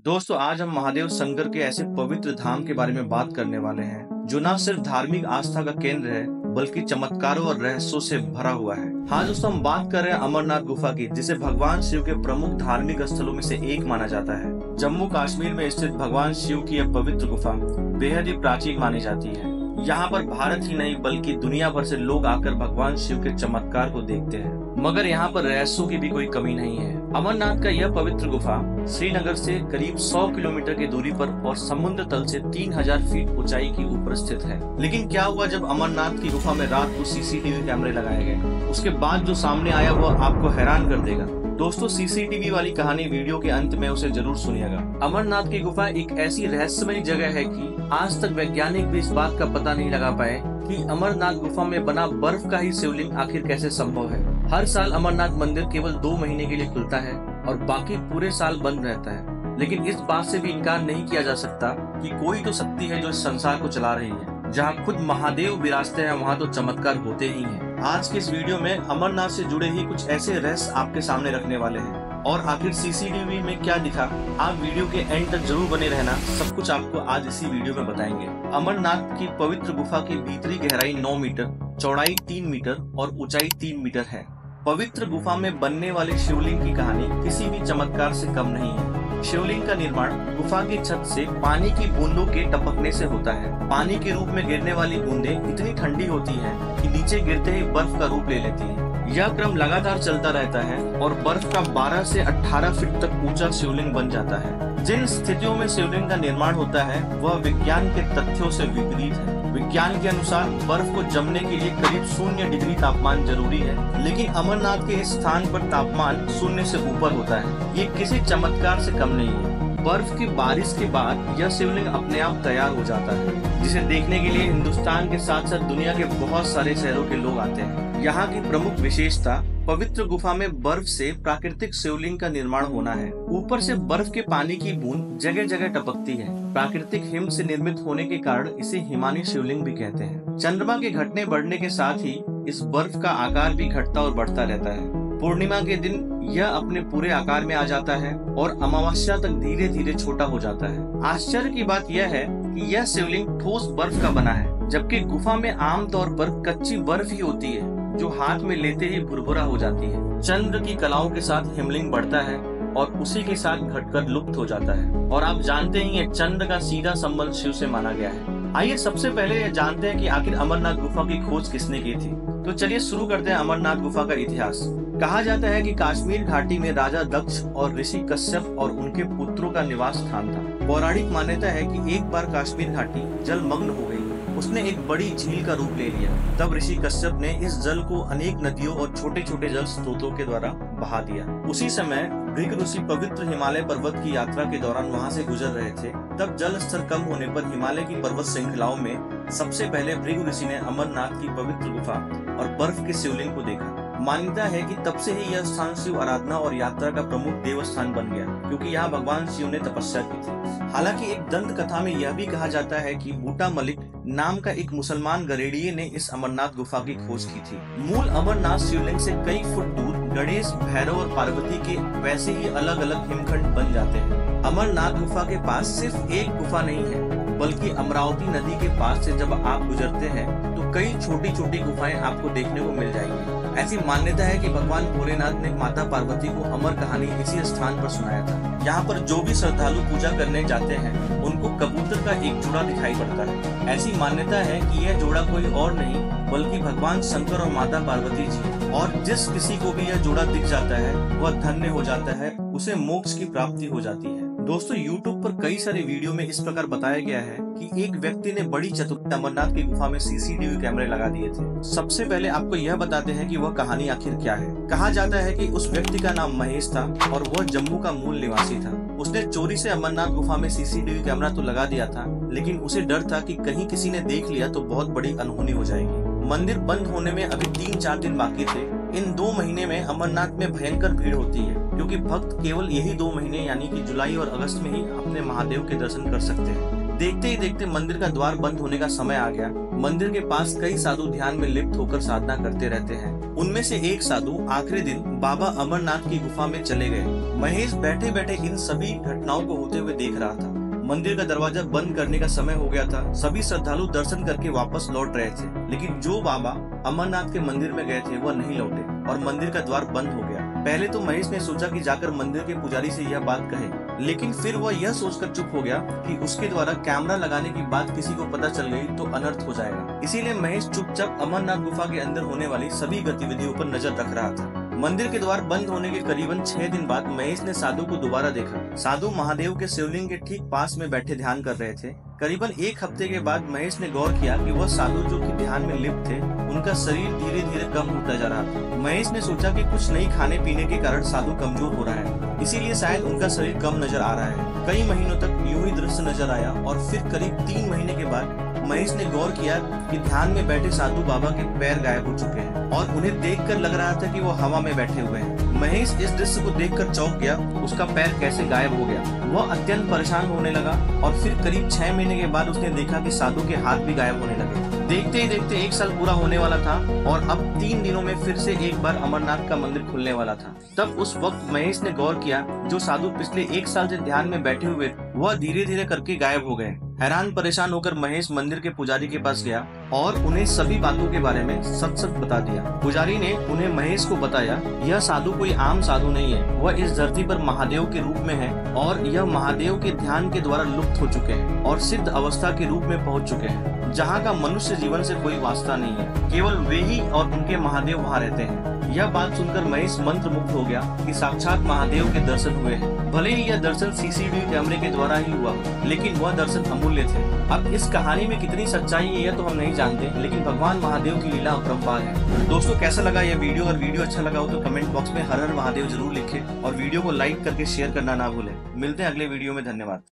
दोस्तों आज हम महादेव शंकर के ऐसे पवित्र धाम के बारे में बात करने वाले हैं जो न सिर्फ धार्मिक आस्था का केंद्र है बल्कि चमत्कारों और रहस्यों से भरा हुआ है। हाँ दोस्तों, हम बात कर रहे हैं अमरनाथ गुफा की, जिसे भगवान शिव के प्रमुख धार्मिक स्थलों में से एक माना जाता है। जम्मू कश्मीर में स्थित भगवान शिव की यह पवित्र गुफा बेहद ही प्राचीन मानी जाती है। यहाँ पर भारत ही नहीं बल्कि दुनिया भर से लोग आकर भगवान शिव के चमत्कार को देखते हैं। मगर यहाँ पर रहस्यों की भी कोई कमी नहीं है। अमरनाथ का यह पवित्र गुफा श्रीनगर से करीब 100 किलोमीटर की दूरी पर और समुद्र तल से 3000 फीट ऊंचाई की ऊपर स्थित है। लेकिन क्या हुआ जब अमरनाथ की गुफा में रात को सीसीटीवी कैमरे लगाए गए, उसके बाद जो सामने आया वह आपको हैरान कर देगा। दोस्तों सीसीटीवी वाली कहानी वीडियो के अंत में उसे जरूर सुनिएगा। अमरनाथ की गुफा एक ऐसी रहस्यमयी जगह है कि आज तक वैज्ञानिक भी इस बात का पता नहीं लगा पाए कि अमरनाथ गुफा में बना बर्फ का ही शिवलिंग आखिर कैसे संभव है। हर साल अमरनाथ मंदिर केवल 2 महीने के लिए खुलता है और बाकी पूरे साल बंद रहता है, लेकिन इस बात से भी इनकार नहीं किया जा सकता कि कोई तो शक्ति है जो इस संसार को चला रही है। जहाँ खुद महादेव विराजते हैं वहाँ तो चमत्कार होते ही हैं। आज के इस वीडियो में अमरनाथ से जुड़े ही कुछ ऐसे रहस्य आपके सामने रखने वाले हैं और आखिर सीसीटीवी में क्या दिखा, आप वीडियो के एंड तक जरूर बने रहना। सब कुछ आपको आज इसी वीडियो में बताएंगे। अमरनाथ की पवित्र गुफा की भीतरी गहराई 9 मीटर, चौड़ाई 3 मीटर और ऊंचाई 3 मीटर है। पवित्र गुफा में बनने वाले शिवलिंग की कहानी किसी भी चमत्कार से कम नहीं है। शिवलिंग का निर्माण गुफा की छत से पानी की बूंदों के टपकने से होता है। पानी के रूप में गिरने वाली बूंदें इतनी ठंडी होती हैं कि नीचे गिरते ही बर्फ का रूप ले लेती हैं। यह क्रम लगातार चलता रहता है और बर्फ का 12 से 18 फीट तक ऊंचा शिवलिंग बन जाता है। जिन स्थितियों में शिवलिंग का निर्माण होता है वह विज्ञान के तथ्यों से विपरीत है। विज्ञान के अनुसार बर्फ को जमने के लिए करीब 0 डिग्री तापमान जरूरी है, लेकिन अमरनाथ के इस स्थान पर तापमान 0 से ऊपर होता है। ये किसी चमत्कार से कम नहीं है। बर्फ की बारिश के बाद यह शिवलिंग अपने आप तैयार हो जाता है, जिसे देखने के लिए हिंदुस्तान के साथ साथ दुनिया के बहुत सारे शहरों के लोग आते हैं। यहाँ की प्रमुख विशेषता पवित्र गुफा में बर्फ से प्राकृतिक शिवलिंग का निर्माण होना है। ऊपर से बर्फ के पानी की बूंद जगह जगह टपकती है। प्राकृतिक हिम से निर्मित होने के कारण इसे हिमानी शिवलिंग भी कहते हैं। चंद्रमा के घटने बढ़ने के साथ ही इस बर्फ का आकार भी घटता और बढ़ता रहता है। पूर्णिमा के दिन यह अपने पूरे आकार में आ जाता है और अमावस्या तक धीरे धीरे छोटा हो जाता है। आश्चर्य की बात यह है कि यह शिवलिंग ठोस बर्फ का बना है, जबकि गुफा में आमतौर पर कच्ची बर्फ ही होती है जो हाथ में लेते ही भुरभुरा हो जाती है। चंद्र की कलाओं के साथ हिमलिंग बढ़ता है और उसी के साथ घटकर लुप्त हो जाता है। और आप जानते ही हैं चंद्र का सीधा संबंध शिव से माना गया है। आइए सबसे पहले यह जानते हैं कि आखिर अमरनाथ गुफा की खोज किसने की थी। तो चलिए शुरू करते हैं अमरनाथ गुफा का इतिहास। कहा जाता है कि कश्मीर घाटी में राजा दक्ष और ऋषि कश्यप और उनके पुत्रों का निवास स्थान था। पौराणिक मान्यता है कि एक बार कश्मीर घाटी जलमग्न हो गई, उसने एक बड़ी झील का रूप ले लिया। तब ऋषि कश्यप ने इस जल को अनेक नदियों और छोटे छोटे जल स्रोतों के द्वारा बहा दिया। उसी समय भृगु ऋषि पवित्र हिमालय पर्वत की यात्रा के दौरान वहां से गुजर रहे थे। तब जल स्तर कम होने पर हिमालय की पर्वत श्रृंखलाओं में सबसे पहले भृगु ऋषि ने अमरनाथ की पवित्र गुफा और बर्फ के शिवलिंग को देखा। मान्यता है कि तब से ही यह स्थान शिव आराधना और यात्रा का प्रमुख देव स्थान बन गया, क्योंकि यहाँ भगवान शिव ने तपस्या की थी। हालांकि एक दंत कथा में यह भी कहा जाता है कि बूटा मलिक नाम का एक मुसलमान गरेड़िए ने इस अमरनाथ गुफा की खोज की थी। मूल अमरनाथ शिवलिंग से कई फुट दूर गणेश, भैरव और पार्वती के वैसे ही अलग अलग हिमखंड बन जाते हैं। अमरनाथ गुफा के पास सिर्फ एक गुफा नहीं है, बल्कि अमरावती नदी के पास से जब आप गुजरते हैं तो कई छोटी छोटी गुफाएं आपको देखने को मिल जाएंगी। ऐसी मान्यता है कि भगवान भोलेनाथ ने माता पार्वती को अमर कहानी इसी स्थान पर सुनाया था। यहाँ पर जो भी श्रद्धालु पूजा करने जाते हैं उनको कबूतर का एक जोड़ा दिखाई पड़ता है। ऐसी मान्यता है कि यह जोड़ा कोई और नहीं बल्कि भगवान शंकर और माता पार्वती जी, और जिस किसी को भी यह जोड़ा दिख जाता है वह धन्य हो जाता है, उसे मोक्ष की प्राप्ति हो जाती है। दोस्तों YouTube पर कई सारे वीडियो में इस प्रकार बताया गया है कि एक व्यक्ति ने बड़ी चतुराई अमरनाथ की गुफा में सीसीटीवी कैमरे लगा दिए थे। सबसे पहले आपको यह बताते हैं कि वह कहानी आखिर क्या है। कहा जाता है कि उस व्यक्ति का नाम महेश था और वह जम्मू का मूल निवासी था। उसने चोरी से अमरनाथ गुफा में सीसीटीवी कैमरा तो लगा दिया था, लेकिन उसे डर था कि कहीं किसी ने देख लिया तो बहुत बड़ी अनहोनी हो जाएगी। मंदिर बंद होने में अभी 3-4 दिन बाकी थे। इन 2 महीने में अमरनाथ में भयंकर भीड़ होती है, क्योंकि भक्त केवल यही 2 महीने यानी कि जुलाई और अगस्त में ही अपने महादेव के दर्शन कर सकते हैं। देखते ही देखते मंदिर का द्वार बंद होने का समय आ गया। मंदिर के पास कई साधु ध्यान में लिप्त होकर साधना करते रहते हैं। उनमें से एक साधु आखिरी दिन बाबा अमरनाथ की गुफा में चले गए। महेश बैठे बैठे इन सभी घटनाओं को होते हुए देख रहा था। मंदिर का दरवाजा बंद करने का समय हो गया था। सभी श्रद्धालु दर्शन करके वापस लौट रहे थे, लेकिन जो बाबा अमरनाथ के मंदिर में गए थे वह नहीं लौटे और मंदिर का द्वार बंद हो गया। पहले तो महेश ने सोचा कि जाकर मंदिर के पुजारी से यह बात कहे, लेकिन फिर वह यह सोचकर चुप हो गया कि उसके द्वारा कैमरा लगाने की बात किसी को पता चल गई तो अनर्थ हो जाएगा। इसीलिए महेश चुपचाप अमरनाथ गुफा के अंदर होने वाली सभी गतिविधियों पर नजर रख रहा था। मंदिर के द्वार बंद होने के करीबन 6 दिन बाद महेश ने साधु को दोबारा देखा। साधु महादेव के शिवलिंग के ठीक पास में बैठे ध्यान कर रहे थे। करीबन 1 हफ्ते के बाद महेश ने गौर किया कि वह साधु जो कि ध्यान में लिप्त थे, उनका शरीर धीरे धीरे कम होता जा रहा था। महेश ने सोचा कि कुछ नहीं खाने पीने के कारण साधु कमजोर हो रहा है, इसीलिए शायद उनका शरीर कम नजर आ रहा है। कई महीनों तक यूं ही दृश्य नजर आया और फिर करीब 3 महीने के बाद महेश ने गौर किया कि ध्यान में बैठे साधु बाबा के पैर गायब हो चुके हैं और उन्हें देखकर लग रहा था कि वो हवा में बैठे हुए हैं। महेश इस दृश्य को देखकर चौंक गया। उसका पैर कैसे गायब हो गया? वह अत्यंत परेशान होने लगा और फिर करीब 6 महीने के बाद उसने देखा कि साधु के हाथ भी गायब होने लगे। देखते ही देखते 1 साल पूरा होने वाला था और अब 3 दिनों में फिर से एक बार अमरनाथ का मंदिर खुलने वाला था। तब उस वक्त महेश ने गौर किया जो साधु पिछले 1 साल से ध्यान में बैठे हुए वह धीरे धीरे करके गायब हो गए। हैरान परेशान होकर महेश मंदिर के पुजारी के पास गया और उन्हें सभी बातों के बारे में सच सच बता दिया। पुजारी ने उन्हें महेश को बताया, यह साधु कोई आम साधु नहीं है, वह इस धरती पर महादेव के रूप में है और यह महादेव के ध्यान के द्वारा लुप्त हो चुके हैं और सिद्ध अवस्था के रूप में पहुंच चुके हैं, जहाँ का मनुष्य जीवन से कोई वास्ता नहीं है। केवल वे ही और उनके महादेव वहाँ रहते हैं। यह बात सुनकर महेश मंत्र मुग्ध हो गया कि साक्षात महादेव के दर्शन हुए हैं। भले ही यह दर्शन सीसीटीवी कैमरे के द्वारा ही हुआ, लेकिन वह दर्शन अमूल्य थे। अब इस कहानी में कितनी सच्चाई है यह तो हम नहीं जानते, लेकिन भगवान महादेव की लीला अपरंपार है। दोस्तों, कैसा लगा यह वीडियो? अगर वीडियो अच्छा लगा हो तो कमेंट बॉक्स में हर हर महादेव जरूर लिखें और वीडियो को लाइक करके शेयर करना ना भूलें। मिलते हैं अगले वीडियो में। धन्यवाद।